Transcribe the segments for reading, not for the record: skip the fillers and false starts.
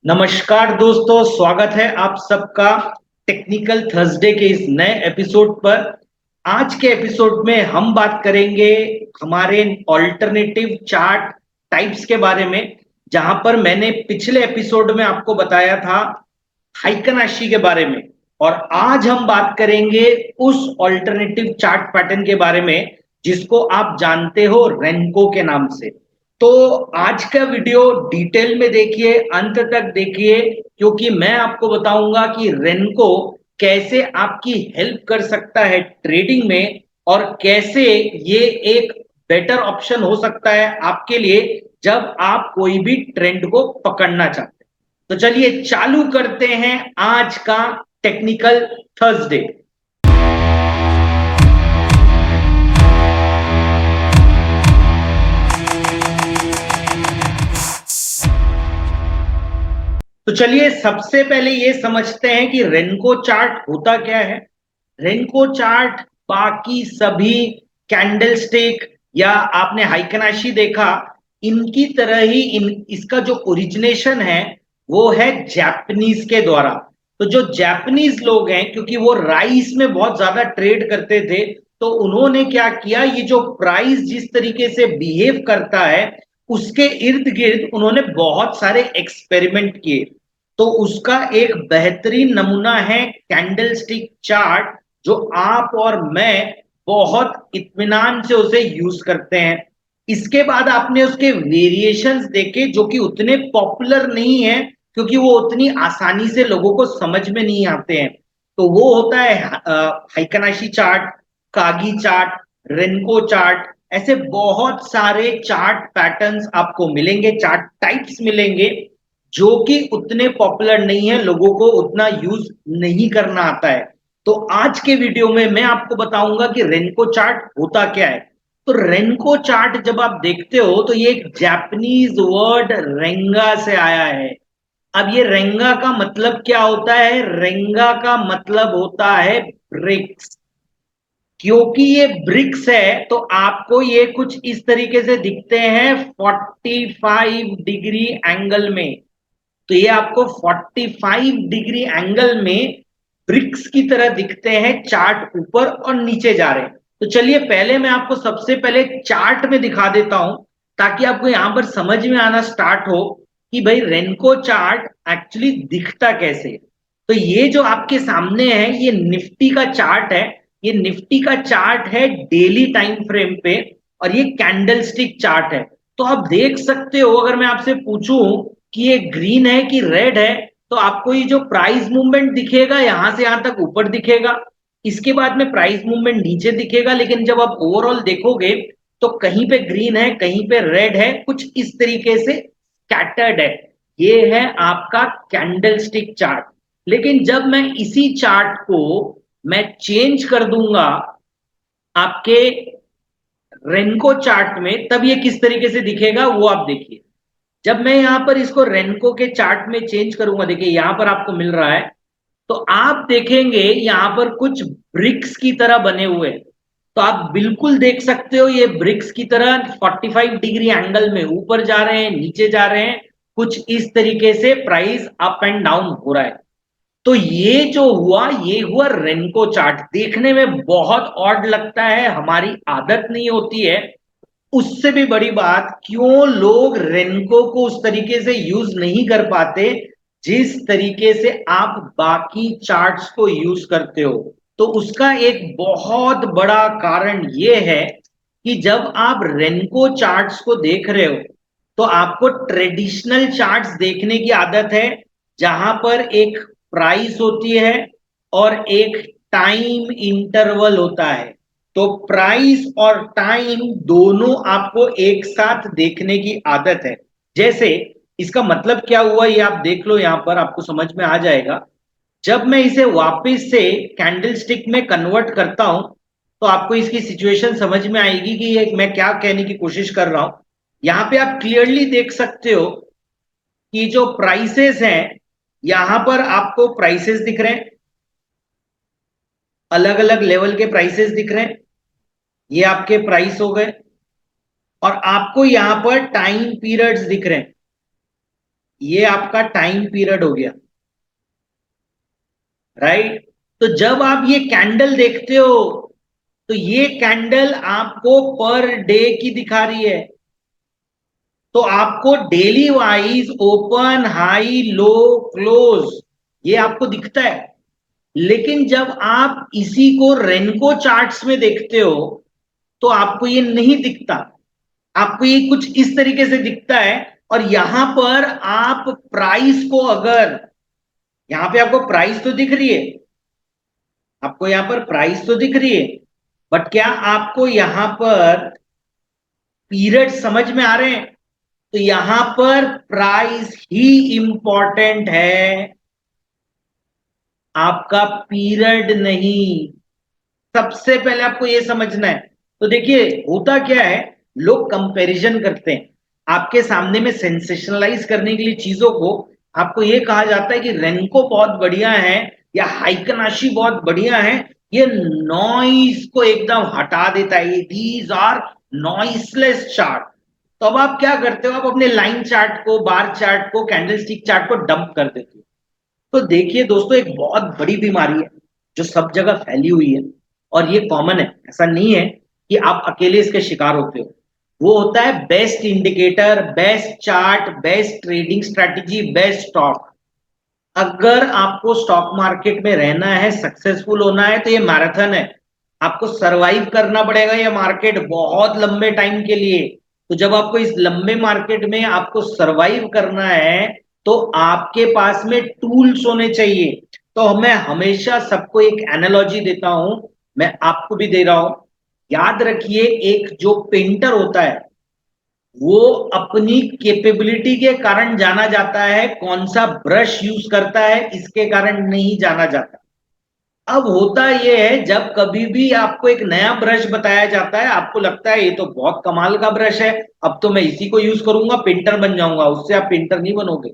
नमस्कार दोस्तों, स्वागत है आप सबका टेक्निकल थर्सडे के इस नए एपिसोड पर। आज के एपिसोड में हम बात करेंगे हमारे ऑल्टरनेटिव चार्ट टाइप्स के बारे में, जहां पर मैंने पिछले एपिसोड में आपको बताया था हाइकनाशी के बारे में। और आज हम बात करेंगे उस ऑल्टरनेटिव चार्ट पैटर्न के बारे में जिसको आप जानते हो रेनको के नाम से। तो आज का वीडियो डिटेल में देखिए, अंत तक देखिए, क्योंकि मैं आपको बताऊंगा कि रेनको कैसे आपकी हेल्प कर सकता है ट्रेडिंग में, और कैसे ये एक बेटर ऑप्शन हो सकता है आपके लिए जब आप कोई भी ट्रेंड को पकड़ना चाहते हैं। तो चलिए चालू करते हैं आज का टेक्निकल थर्सडे। तो चलिए सबसे पहले ये समझते हैं कि रेनको चार्ट होता क्या है। रेनको चार्ट बाकी सभी कैंडल स्टिक या आपने हाइकनाशी देखा, इनकी तरह ही इसका जो ओरिजिनेशन है वो है जापानीज के द्वारा। तो जो जापानीज लोग हैं, क्योंकि वो राइस में बहुत ज्यादा ट्रेड करते थे, तो उन्होंने क्या किया, ये जो प्राइस जिस तरीके से बिहेव करता है उसके इर्द गिर्द उन्होंने बहुत सारे एक्सपेरिमेंट किए। तो उसका एक बेहतरीन नमूना है कैंडल स्टिक चार्ट, जो आप और मैं बहुत इत्मीनान से उसे यूज करते हैं। इसके बाद आपने उसके वेरिएशंस देखे जो कि उतने पॉपुलर नहीं है, क्योंकि वो उतनी आसानी से लोगों को समझ में नहीं आते हैं। तो वो होता है हाइकनाशी चार्ट, कागी चार्ट, रेनको चार्ट। ऐसे बहुत सारे चार्ट पैटर्न्स आपको मिलेंगे, चार्ट टाइप्स मिलेंगे जो कि उतने पॉपुलर नहीं है, लोगों को उतना यूज नहीं करना आता है। तो आज के वीडियो में मैं आपको बताऊंगा कि रेनको चार्ट होता क्या है। तो रेनको चार्ट जब आप देखते हो तो ये एक जापानीज वर्ड रेंगा से आया है। अब ये रेंगा का मतलब क्या होता है? रेंगा का मतलब होता है ब्रिक्स। क्योंकि ये ब्रिक्स है तो आपको ये कुछ इस तरीके से दिखते हैं 45 डिग्री एंगल में। तो ये आपको 45 डिग्री एंगल में ब्रिक्स की तरह दिखते हैं, चार्ट ऊपर और नीचे जा रहे हैं। तो चलिए पहले मैं आपको सबसे पहले चार्ट में दिखा देता हूं, ताकि आपको यहां पर समझ में आना स्टार्ट हो कि भाई रेनको चार्ट एक्चुअली दिखता कैसे है। तो ये जो आपके सामने है ये निफ्टी का चार्ट है। ये निफ्टी का चार्ट है डेली टाइम फ्रेम पे, और ये कैंडल स्टिक चार्ट है। तो आप देख सकते हो, अगर मैं आपसे पूछूं कि ये ग्रीन है कि रेड है, तो आपको ये जो प्राइस मूवमेंट दिखेगा यहां से यहां तक ऊपर दिखेगा, इसके बाद में प्राइस मूवमेंट नीचे दिखेगा। लेकिन जब आप ओवरऑल देखोगे तो कहीं पे ग्रीन है, कहीं पे रेड है, कुछ इस तरीके से स्कैटर्ड है। ये है आपका कैंडल स्टिक चार्ट। लेकिन जब मैं इसी चार्ट को मैं चेंज कर दूंगा आपके रेनको चार्ट में, तब ये किस तरीके से दिखेगा वो आप देखिए। जब मैं यहां पर इसको रेनको के चार्ट में चेंज करूंगा, देखिए यहां पर आपको मिल रहा है, तो आप देखेंगे यहां पर कुछ ब्रिक्स की तरह बने हुए हैं। तो आप बिल्कुल देख सकते हो ये ब्रिक्स की तरह 45 डिग्री एंगल में ऊपर जा रहे हैं, नीचे जा रहे हैं, कुछ इस तरीके से प्राइस अप एंड डाउन हो रहा है। तो ये जो हुआ ये हुआ रेनको चार्ट। देखने में बहुत ऑड लगता है, हमारी आदत नहीं होती है। उससे भी बड़ी बात, क्यों लोग रेनको को उस तरीके से यूज नहीं कर पाते जिस तरीके से आप बाकी चार्ट्स को यूज करते हो। तो उसका एक बहुत बड़ा कारण यह है कि जब आप रेनको चार्ट्स को देख रहे हो तो आपको ट्रेडिशनल चार्ट्स देखने की आदत है, जहां पर एक प्राइस होती है और एक टाइम इंटरवल होता है। तो प्राइस और टाइम दोनों आपको एक साथ देखने की आदत है। जैसे इसका मतलब क्या हुआ ये आप देख लो, यहां पर आपको समझ में आ जाएगा। जब मैं इसे वापस से कैंडल स्टिक में कन्वर्ट करता हूं तो आपको इसकी सिचुएशन समझ में आएगी कि ये मैं क्या कहने की कोशिश कर रहा हूं। यहां पे आप क्लियरली देख सकते हो कि जो प्राइसेस हैं, यहां पर आपको प्राइसेस दिख रहे हैं, अलग अलग लेवल के प्राइसेस दिख रहे हैं। ये आपके प्राइस हो गए, और आपको यहां पर टाइम पीरियड्स दिख रहे हैं। ये आपका टाइम पीरियड हो गया, राइट। तो जब आप ये कैंडल देखते हो तो ये कैंडल आपको पर डे की दिखा रही है, तो आपको daily wise open high low close ये आपको दिखता है। लेकिन जब आप इसी को रेनको चार्ट्स में देखते हो तो आपको ये नहीं दिखता, आपको ये कुछ इस तरीके से दिखता है। और यहां पर आप प्राइस को अगर, यहां पे आपको प्राइस तो दिख रही है, आपको यहां पर प्राइस तो दिख रही है, बट क्या आपको यहां पर पीरियड समझ में आ रहे हैं? तो यहां पर प्राइस ही इंपॉर्टेंट है, आपका पीरियड नहीं। सबसे पहले आपको यह समझना है। तो देखिए होता क्या है, लोग कंपैरिजन करते हैं आपके सामने में सेंसेशनलाइज करने के लिए चीजों को। आपको यह कहा जाता है कि रेनको बहुत बढ़िया है या हाइकनाशी बहुत बढ़िया है, ये नॉइस को एकदम हटा देता है, दीज आर नॉइसलेस चार्ट। तो अब आप क्या करते हो, आप अपने लाइन चार्ट को, बार चार्ट को, कैंडलस्टिक चार्ट को डंप कर देते हो। तो देखिए दोस्तों, एक बहुत बड़ी बीमारी है जो सब जगह फैली हुई है और ये कॉमन है, ऐसा नहीं है कि आप अकेले इसके शिकार होते हो। वो होता है best indicator, best chart, best trading strategy, best stock. अगर आपको स्टॉक मार्केट में रहना है, सक्सेसफुल होना है, तो ये मैराथन है। आपको सरवाइव करना पड़ेगा ये मार्केट बहुत लंबे टाइम के लिए। तो जब आपको इस लंबे मार्केट में आपको सरवाइव करना है तो आपके पास में टूल्स होने चाहिए। तो मैं हमेशा सबको एक एनालॉजी देता हूं, मैं आपको भी दे रहा हूं। याद रखिए, एक जो पेंटर होता है वो अपनी कैपेबिलिटी के कारण जाना जाता है, कौन सा ब्रश यूज करता है इसके कारण नहीं जाना जाता। अब होता यह है, जब कभी भी आपको एक नया ब्रश बताया जाता है, आपको लगता है ये तो बहुत कमाल का ब्रश है, अब तो मैं इसी को यूज करूंगा, पेंटर बन जाऊंगा। उससे आप पेंटर नहीं बनोगे।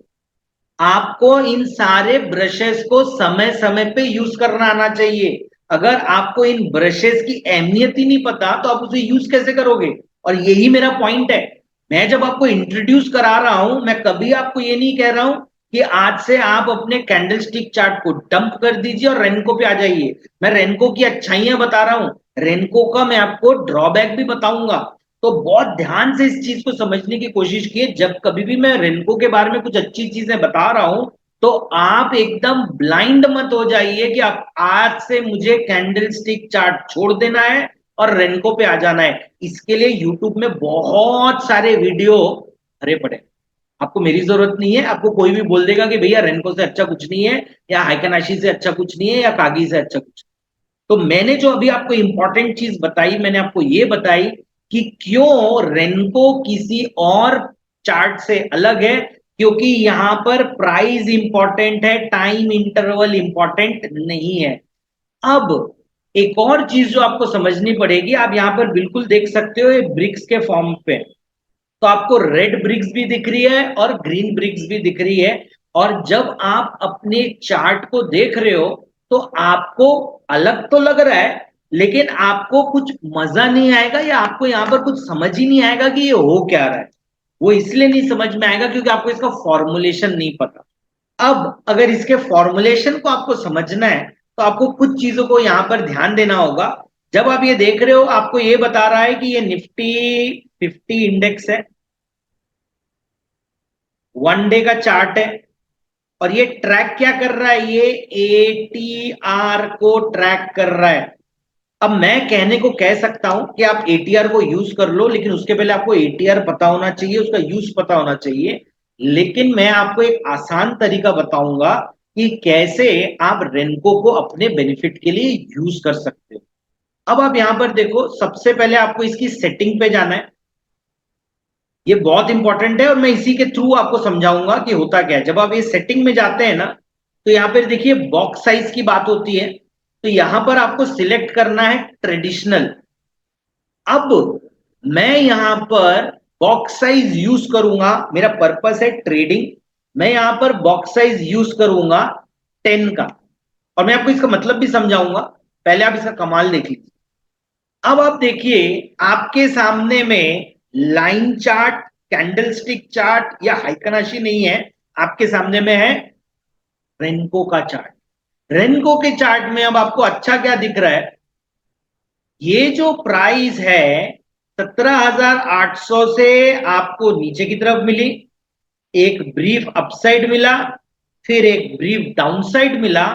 आपको इन सारे ब्रशेस को समय समय पे यूज करना आना चाहिए। अगर आपको इन ब्रशेस की अहमियत ही नहीं पता तो आप उसे यूज कैसे करोगे? और यही मेरा पॉइंट है। मैं जब आपको इंट्रोड्यूस करा रहा हूं, मैं कभी आपको ये नहीं कह रहा हूं कि आज से आप अपने कैंडलस्टिक चार्ट को डंप कर दीजिए और रेनको पे आ जाइए। मैं रेनको की अच्छाइयां बता रहा हूं, रेनको का मैं आपको ड्रॉबैक भी बताऊंगा। तो बहुत ध्यान से इस चीज को समझने की कोशिश कीजिए। जब कभी भी मैं रेनको के बारे में कुछ अच्छी चीजें बता रहा हूं तो आप एकदम ब्लाइंड मत हो जाइए कि आप आज से मुझे कैंडलस्टिक चार्ट छोड़ देना है और रेनको पे आ जाना है। इसके लिए यूट्यूब में बहुत सारे वीडियो भरे पड़े हैं। आपको मेरी जरूरत नहीं है। आपको कोई भी बोल देगा कि भैया रेनको से अच्छा कुछ नहीं है या हाइकनाशी से अच्छा कुछ नहीं है या कागी से अच्छा कुछ। तो मैंने जो अभी आपको इंपॉर्टेंट चीज बताई, मैंने आपको ये बताई कि क्यों रेनको किसी और चार्ट से अलग है, क्योंकि यहां पर प्राइस इंपॉर्टेंट है, टाइम इंटरवल इंपॉर्टेंट नहीं है। अब एक और चीज जो आपको समझनी पड़ेगी, आप यहां पर बिल्कुल देख सकते हो ये ब्रिक्स के फॉर्म पे, तो आपको रेड ब्रिक्स भी दिख रही है और ग्रीन ब्रिक्स भी दिख रही है। और जब आप अपने चार्ट को देख रहे हो तो आपको अलग तो लग रहा है, लेकिन आपको कुछ मजा नहीं आएगा या आपको यहां पर कुछ समझ ही नहीं आएगा कि ये हो क्या रहा है। वो इसलिए नहीं समझ में आएगा क्योंकि आपको इसका फॉर्मुलेशन नहीं पता। अब अगर इसके फॉर्मुलेशन को आपको समझना है तो आपको कुछ चीजों को यहां पर ध्यान देना होगा। जब आप ये देख रहे हो, आपको ये बता रहा है कि ये निफ्टी 50 इंडेक्स है, वन डे का चार्ट है। और ये ट्रैक क्या कर रहा है, ये एटीआर को ट्रैक कर रहा है। अब मैं कहने को कह सकता हूं कि आप एटीआर को यूज कर लो, लेकिन उसके पहले आपको एटीआर पता होना चाहिए, उसका यूज पता होना चाहिए। लेकिन मैं आपको एक आसान तरीका बताऊंगा कि कैसे आप रेनको को अपने बेनिफिट के लिए यूज कर सकते हो। अब आप यहां पर देखो, सबसे पहले आपको इसकी सेटिंग पे जाना है। ये बहुत इंपॉर्टेंट है और मैं इसी के थ्रू आपको समझाऊंगा कि होता क्या है। जब आप ये सेटिंग में जाते हैं ना, तो यहां पर देखिए बॉक्स साइज की बात होती है। तो यहां पर आपको सिलेक्ट करना है ट्रेडिशनल। अब मैं यहां पर बॉक्स साइज यूज करूंगा, मेरा पर्पस है ट्रेडिंग। मैं यहां पर बॉक्स साइज यूज करूंगा 10 का, और मैं आपको इसका मतलब भी समझाऊंगा। पहले आप इसका कमाल देख लीजिए। अब आप देखिए, आपके सामने में लाइन चार्ट, कैंडलस्टिक चार्ट या हाइकनाशी नहीं है, आपके सामने में है रेनको का चार्ट। रेनको के चार्ट में अब आपको अच्छा क्या दिख रहा है, ये जो प्राइस है 17,800 से आपको नीचे की तरफ मिली, एक ब्रीफ अपसाइड मिला, फिर एक ब्रीफ डाउनसाइड मिला,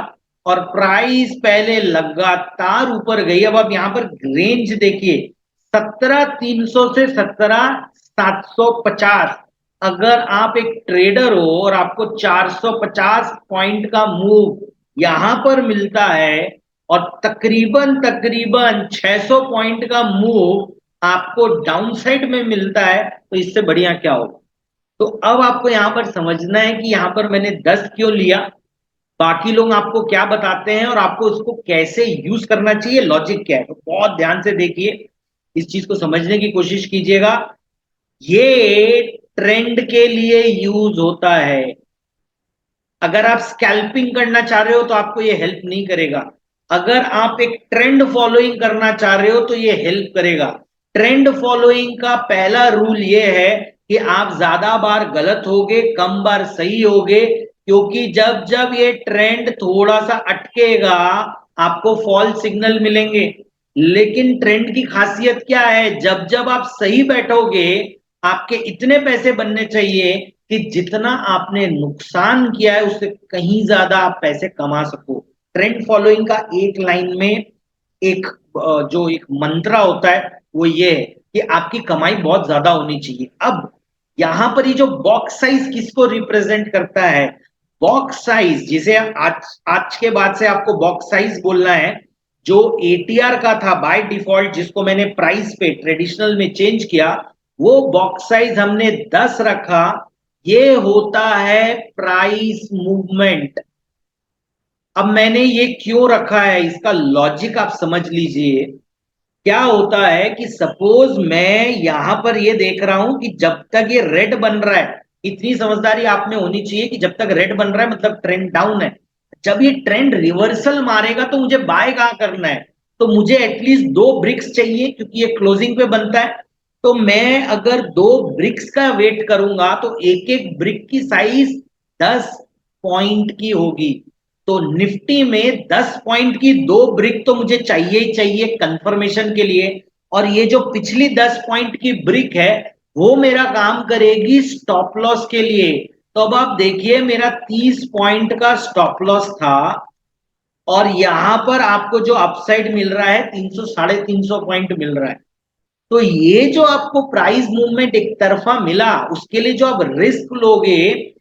और प्राइस पहले लगातार ऊपर गई। अब आप यहां पर रेंज देखिए 17,300 से 17,750। अगर आप एक ट्रेडर हो और आपको 450 पॉइंट का मूव यहां पर मिलता है और तकरीबन तकरीबन 600 पॉइंट का मूव आपको डाउन साइड में मिलता है, तो इससे बढ़िया क्या होगा। तो अब आपको यहां पर समझना है कि यहां पर मैंने 10 क्यों लिया, बाकी लोग आपको क्या बताते हैं और आपको उसको कैसे यूज करना चाहिए, लॉजिक क्या है। तो बहुत ध्यान से देखिए, इस चीज को समझने की कोशिश कीजिएगा। ये ट्रेंड के लिए यूज होता है। अगर आप स्कैल्पिंग करना चाह रहे हो तो आपको ये हेल्प नहीं करेगा। अगर आप एक ट्रेंड फॉलोइंग करना चाह रहे हो तो ये हेल्प करेगा। ट्रेंड फॉलोइंग का पहला रूल ये है कि आप ज्यादा बार गलत होगे, कम बार सही होगे, क्योंकि जब जब ये ट्रेंड थोड़ा सा अटकेगा आपको फॉल सिग्नल मिलेंगे। लेकिन ट्रेंड की खासियत क्या है, जब जब आप सही बैठोगे आपके इतने पैसे बनने चाहिए कि जितना आपने नुकसान किया है उससे कहीं ज्यादा आप पैसे कमा सको। ट्रेंड फॉलोइंग का एक लाइन में एक जो एक मंत्रा होता है वो ये है कि आपकी कमाई बहुत ज्यादा होनी चाहिए। अब यहां पर ये जो बॉक्स साइज किसको रिप्रेजेंट करता है, बॉक्स साइज जिसे आज आज के बाद से आपको बॉक्स साइज बोलना है, जो एटीआर का था बाय डिफॉल्ट जिसको मैंने प्राइस पे ट्रेडिशनल में चेंज किया, वो बॉक्स साइज हमने 10 रखा। ये होता है प्राइस मूवमेंट। अब मैंने ये क्यों रखा है इसका लॉजिक आप समझ लीजिए। क्या होता है कि सपोज मैं यहां पर ये देख रहा हूं कि जब तक ये रेड बन रहा है, इतनी समझदारी आप में होनी चाहिए कि जब तक रेड बन रहा है मतलब ट्रेंड डाउन है। जब ये ट्रेंड रिवर्सल मारेगा तो मुझे बाय कहां करना है, तो मुझे एटलीस्ट दो ब्रिक्स चाहिए क्योंकि ये क्लोजिंग पे बनता है। तो मैं अगर दो ब्रिक्स का वेट करूंगा तो एक एक ब्रिक की साइज 10 पॉइंट की होगी। तो निफ्टी में 10 पॉइंट की दो ब्रिक तो मुझे चाहिए ही चाहिए कंफर्मेशन के लिए। और ये जो पिछली 10 पॉइंट की ब्रिक है वो मेरा काम करेगी स्टॉप लॉस के लिए। तो अब आप देखिए मेरा 30 पॉइंट का स्टॉप लॉस था और यहां पर आपको जो अपसाइड मिल रहा है 300 350 पॉइंट मिल रहा है। तो ये जो आपको प्राइस मूवमेंट एक तरफा मिला उसके लिए जो आप रिस्क लोगे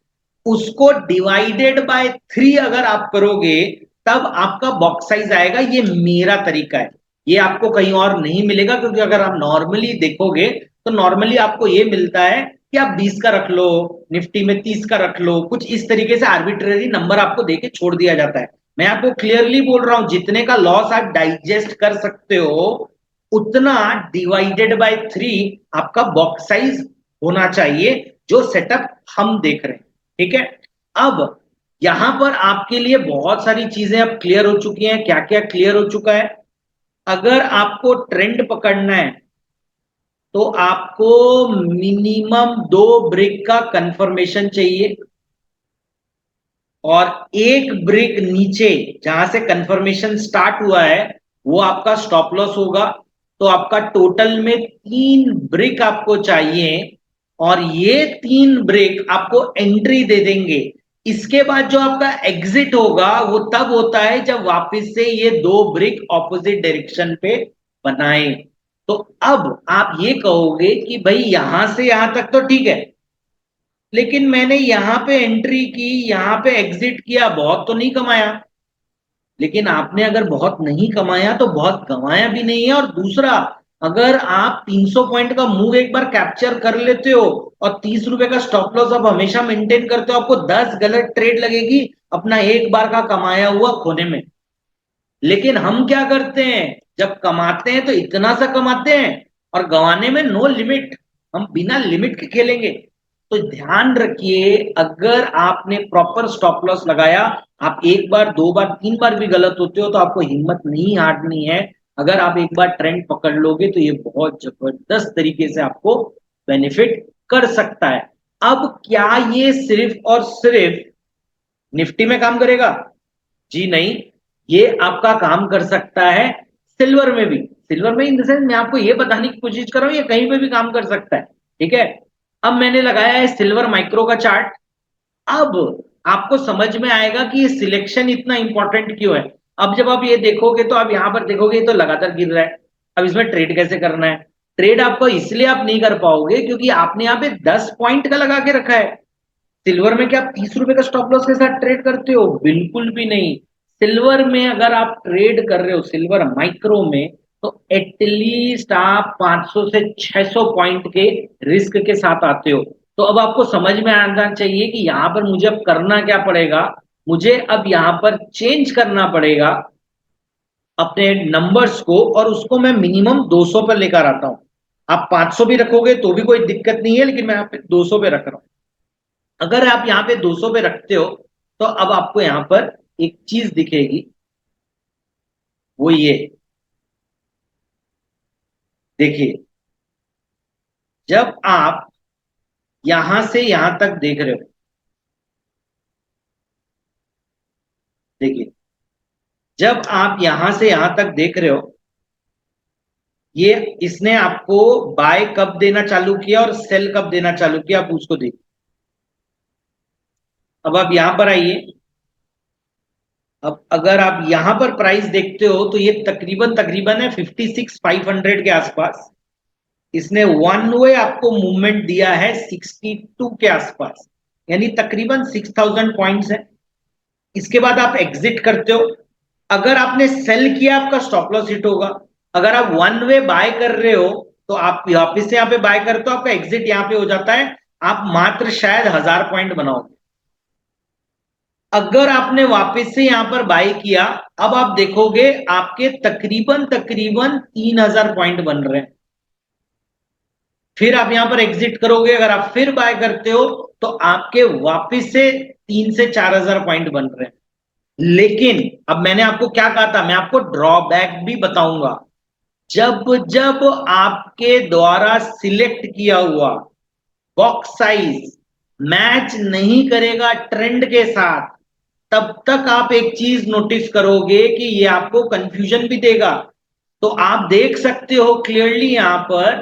उसको डिवाइडेड बाय 3 अगर आप करोगे तब आपका बॉक्स साइज आएगा। ये मेरा तरीका है, ये आपको कहीं और नहीं मिलेगा, क्योंकि अगर आप नॉर्मली देखोगे तो नॉर्मली आपको ये मिलता है कि आप 20 का रख लो, निफ्टी में 30 का रख लो, कुछ इस तरीके से आर्बिट्रेरी नंबर आपको देके छोड़ दिया जाता है। मैं आपको क्लियरली बोल रहा हूं जितने का लॉस आप डाइजेस्ट कर सकते हो उतना डिवाइडेड बाय 3 आपका बॉक्स साइज होना चाहिए, जो सेटअप हम देख रहे हैं। ठीक है। अब यहां पर आपके लिए बहुत सारी चीजें अब क्लियर हो चुकी हैं। क्या क्या क्लियर हो चुका है, अगर आपको ट्रेंड पकड़ना है तो आपको मिनिमम दो ब्रेक का कंफर्मेशन चाहिए और एक ब्रेक नीचे जहां से कंफर्मेशन स्टार्ट हुआ है वो आपका स्टॉप लॉस होगा। तो आपका टोटल में 3 ब्रेक आपको चाहिए और ये 3 ब्रेक आपको एंट्री दे देंगे। इसके बाद जो आपका एग्जिट होगा वो तब होता है जब वापस से ये 2 ब्रेक ऑपोजिट डायरेक्शन पे बनाए। तो अब आप ये कहोगे कि भाई यहां से यहां तक तो ठीक है, लेकिन मैंने यहां पे एंट्री की, यहां पे एग्जिट किया, बहुत तो नहीं कमाया। लेकिन आपने अगर बहुत नहीं कमाया तो बहुत गंवाया भी नहीं है। और दूसरा, अगर आप 300 पॉइंट का मूव एक बार कैप्चर कर लेते हो और 30 रुपए का स्टॉप लॉस आप हमेशा मेंटेन करते हो, आपको 10 गलत ट्रेड लगेगी अपना एक बार का कमाया हुआ खोने में। लेकिन हम क्या करते हैं, जब कमाते हैं तो इतना सा कमाते हैं और गंवाने में नो लिमिट, हम बिना लिमिट के खेलेंगे। तो ध्यान रखिए, अगर आपने प्रॉपर स्टॉप लॉस लगाया, आप एक बार दो बार तीन बार भी गलत होते हो तो आपको हिम्मत नहीं हारनी है। अगर आप एक बार ट्रेंड पकड़ लोगे तो ये बहुत जबरदस्त तरीके से आपको बेनिफिट कर सकता है। अब क्या ये सिर्फ और सिर्फ निफ्टी में काम करेगा? जी नहीं, ये आपका काम कर सकता है सिल्वर में भी। सिल्वर में इन द सेंस मैं आपको ये बताने की कोशिश कर रहा हूं ये कहीं पे भी काम कर सकता है, ठीक है। अब मैंने लगाया है सिल्वर माइक्रो का चार्ट। अब आपको समझ में आएगा कि ये सिलेक्शन इतना इंपॉर्टेंट क्यों है। अब जब आप ये देखोगे तो आप यहां पर देखोगे ये तो लगातार गिर रहा है। अब इसमें ट्रेड कैसे करना है? ट्रेड आपको इसलिए आप नहीं कर पाओगे क्योंकि आपने यहाँ पे 10 पॉइंट का लगा के रखा है। सिल्वर में क्या आप 30 रुपए का स्टॉप लॉस के साथ ट्रेड करते हो? बिल्कुल भी नहीं। सिल्वर में अगर आप ट्रेड कर रहे हो सिल्वर माइक्रो में, तो एटलीस्ट आप 500 से 600 पॉइंट के रिस्क के साथ आते हो। तो अब आपको समझ में आना चाहिए कि यहां पर मुझे अब करना क्या पड़ेगा। मुझे अब यहां पर चेंज करना पड़ेगा अपने नंबर्स को, और उसको मैं मिनिमम 200 पर लेकर आता हूं। आप 500 भी रखोगे तो भी कोई दिक्कत नहीं है, लेकिन मैं यहाँ पे 200 पे रख रहा हूं। अगर आप यहाँ पे 200 पे रखते हो तो अब आपको यहां पर एक चीज दिखेगी, वो ये देखिए। जब आप यहां से यहां तक देख रहे हो, देखिए, जब आप यहां से यहां तक देख रहे हो, ये इसने आपको बाय कब देना चालू किया और सेल कब देना चालू किया, आप उसको देखिए। अब आप यहां पर आइए। अब अगर आप यहां पर प्राइस देखते हो तो ये तकरीबन तकरीबन है 56,500 के आसपास। इसने वन वे आपको मूवमेंट दिया है 62 के आसपास, यानी तकरीबन 6,000 पॉइंट्स है। इसके बाद आप एग्जिट करते हो। अगर आपने सेल किया आपका स्टॉप लॉस हिट होगा। अगर आप वन वे बाय कर रहे हो तो आप वापिस से यहाँ पे बाय करते हो, आपका एग्जिट यहाँ पे हो जाता है। आप मात्र शायद 1,000 पॉइंट बनाओगे। अगर आपने वापस से यहां पर बाय किया, अब आप देखोगे आपके तकरीबन तकरीबन 3,000 पॉइंट बन रहे हैं। फिर आप यहां पर एग्जिट करोगे, अगर आप फिर बाय करते हो तो आपके वापस से 3 से 4,000 पॉइंट बन रहे हैं। लेकिन अब मैंने आपको क्या कहा था, मैं आपको ड्रॉबैक भी बताऊंगा। जब जब आपके द्वारा सिलेक्ट किया हुआ बॉक्स साइज मैच नहीं करेगा ट्रेंड के साथ, तब तक आप एक चीज नोटिस करोगे कि ये आपको कंफ्यूजन भी देगा। तो आप देख सकते हो क्लियरली यहां पर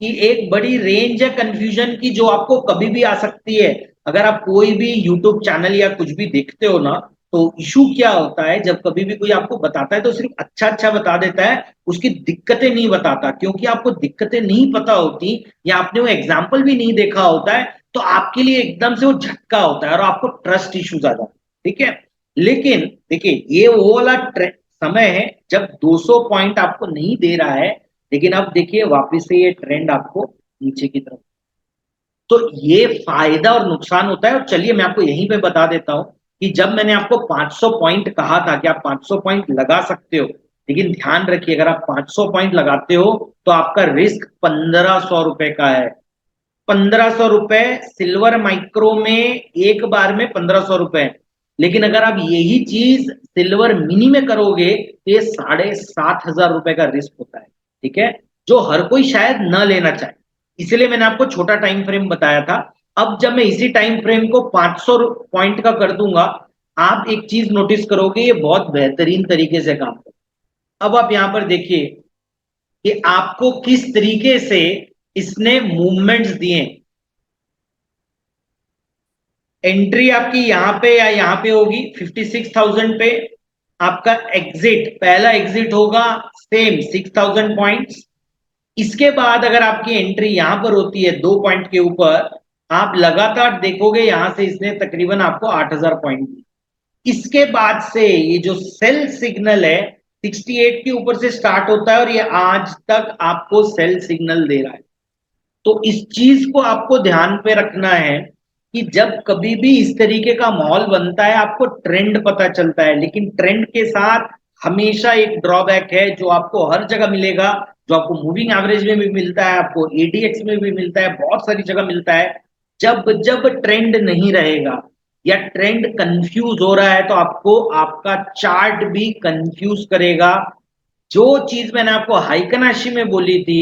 कि एक बड़ी रेंज है कंफ्यूजन की जो आपको कभी भी आ सकती है। अगर आप कोई भी यूट्यूब चैनल या कुछ भी देखते हो ना, तो इशू क्या होता है, जब कभी भी कोई आपको बताता है तो सिर्फ अच्छा अच्छा बता देता है, उसकी दिक्कतें नहीं बताता। क्योंकि आपको दिक्कतें नहीं पता होती या आपने वो एग्जाम्पल भी नहीं देखा होता है, तो आपके लिए एकदम से वो झटका होता है और आपको ट्रस्ट इश्यूज आ जाता है। ठीक है। लेकिन देखिए ये वो वाला समय है जब 200 पॉइंट आपको नहीं दे रहा है, लेकिन अब देखिए वापस से ये ट्रेंड आपको नीचे की तरफ। तो ये फायदा और नुकसान होता है। और चलिए मैं आपको यहीं पे बता देता हूं कि जब मैंने आपको 500 पॉइंट कहा था कि आप 500 पॉइंट लगा सकते हो, लेकिन ध्यान रखिए अगर आप 500 पॉइंट लगाते हो तो आपका रिस्क 1,500 रुपए का है। 1,500 रुपए सिल्वर माइक्रो में एक बार में 1,500 रुपए। लेकिन अगर आप यही चीज सिल्वर मिनी में करोगे तो ये 7,500 रुपए का रिस्क होता है। ठीक है, जो हर कोई शायद न लेना चाहे। इसलिए मैंने आपको छोटा टाइम फ्रेम बताया था। अब जब मैं इसी टाइम फ्रेम को 500 पॉइंट का कर दूंगा, आप एक चीज नोटिस करोगे ये बहुत बेहतरीन तरीके से काम करेगा। अब आप यहां पर देखिए कि आपको किस तरीके से इसने मूवमेंट्स दिए। एंट्री आपकी यहां पे या यहां पे होगी 56,000 पे। आपका एग्जिट, पहला एग्जिट होगा सेम 6,000 पॉइंट्स। इसके बाद अगर आपकी एंट्री यहां पर होती है 2 पॉइंट के ऊपर, आप लगातार देखोगे यहां से इसने तकरीबन आपको 8,000 पॉइंट दी। इसके बाद से ये जो सेल सिग्नल है 68 के ऊपर से स्टार्ट होता है और ये आज तक आपको सेल सिग्नल दे रहा है। तो इस चीज को आपको ध्यान पे रखना है कि जब कभी भी इस तरीके का माहौल बनता है आपको ट्रेंड पता चलता है, लेकिन ट्रेंड के साथ हमेशा एक ड्रॉबैक है जो आपको हर जगह मिलेगा, जो आपको मूविंग एवरेज में भी मिलता है, आपको एडीएक्स में भी मिलता है, बहुत सारी जगह मिलता है। जब जब ट्रेंड नहीं रहेगा या ट्रेंड कंफ्यूज हो रहा है तो आपको आपका चार्ट भी कंफ्यूज करेगा। जो चीज मैंने आपको हाइकनाशी में बोली थी,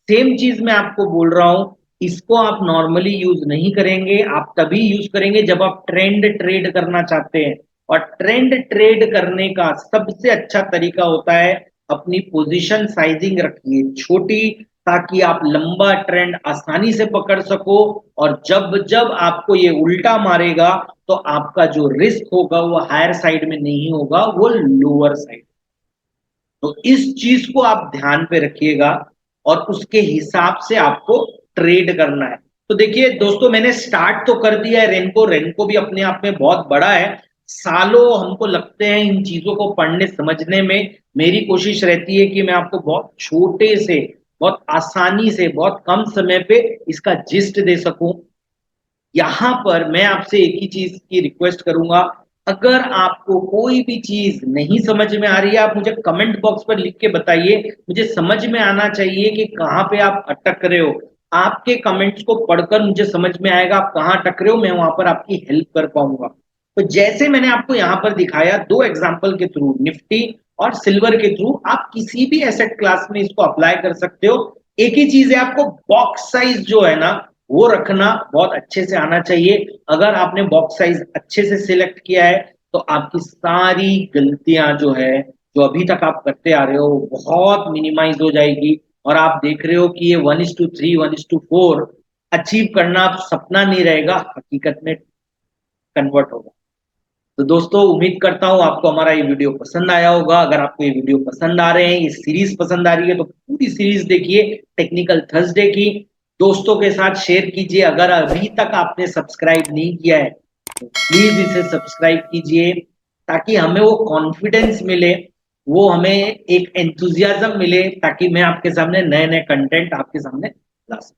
सेम चीज मैं आपको बोल रहा हूं इसको आप नॉर्मली यूज नहीं करेंगे, आप तभी यूज करेंगे जब आप ट्रेंड ट्रेड करना चाहते हैं। और ट्रेंड ट्रेड करने का सबसे अच्छा तरीका होता है अपनी पोजीशन साइजिंग रखिए छोटी, ताकि आप लंबा ट्रेंड आसानी से पकड़ सको। और जब जब आपको ये उल्टा मारेगा तो आपका जो रिस्क होगा वो हायर साइड में नहीं होगा, वो लोअर साइड। तो इस चीज को आप ध्यान पे रखिएगा और उसके हिसाब से आपको ट्रेड करना है। तो देखिए दोस्तों, मैंने स्टार्ट तो कर दिया है रेनको। रेनको भी अपने आप में बहुत बड़ा है। सालों हमको लगते हैं इन चीजों को पढ़ने समझने में। मेरी कोशिश रहती है कि मैं आपको बहुत छोटे से, बहुत आसानी से, बहुत कम समय पे इसका जिस्ट दे सकूं। यहां पर मैं आपसे एक ही चीज की रिक्वेस्ट करूंगा, अगर आपको कोई भी चीज नहीं समझ में आ रही है, आप मुझे कमेंट बॉक्स पर लिख के बताइए। मुझे समझ में आना चाहिए कि कहाँ पे आप अटक रहे हो। आपके कमेंट्स को पढ़कर मुझे समझ में आएगा आप कहाँ अटक रहे हो, मैं वहां पर आपकी हेल्प कर पाऊंगा। तो जैसे मैंने आपको यहाँ पर दिखाया दो एग्जाम्पल के थ्रू, निफ्टी और सिल्वर के थ्रू, आप किसी भी एसेट क्लास में इसको अप्लाई कर सकते हो। एक ही चीज है, आपको बॉक्स साइज जो है ना वो रखना बहुत अच्छे से आना चाहिए। अगर आपने बॉक्स साइज अच्छे से सिलेक्ट किया है तो आपकी सारी गलतियां जो है, जो अभी तक आप करते आ रहे हो, बहुत मिनिमाइज हो जाएगी। और आप देख रहे हो कि ये 1:3, 1:4 अचीव करना अब सपना नहीं रहेगा, हकीकत में कन्वर्ट होगा। तो दोस्तों, उम्मीद करता हूं आपको हमारा ये वीडियो पसंद आया होगा। अगर आपको ये वीडियो पसंद आ रहे हैं, ये सीरीज पसंद आ रही है, तो पूरी सीरीज देखिए टेक्निकल थर्सडे की। दोस्तों के साथ शेयर कीजिए। अगर अभी तक आपने सब्सक्राइब नहीं किया है तो प्लीज इसे सब्सक्राइब कीजिए, ताकि हमें वो कॉन्फिडेंस मिले, वो हमें एक एंथुजियाज्म मिले, ताकि मैं आपके सामने नए नए कंटेंट आपके सामने ला सकूं।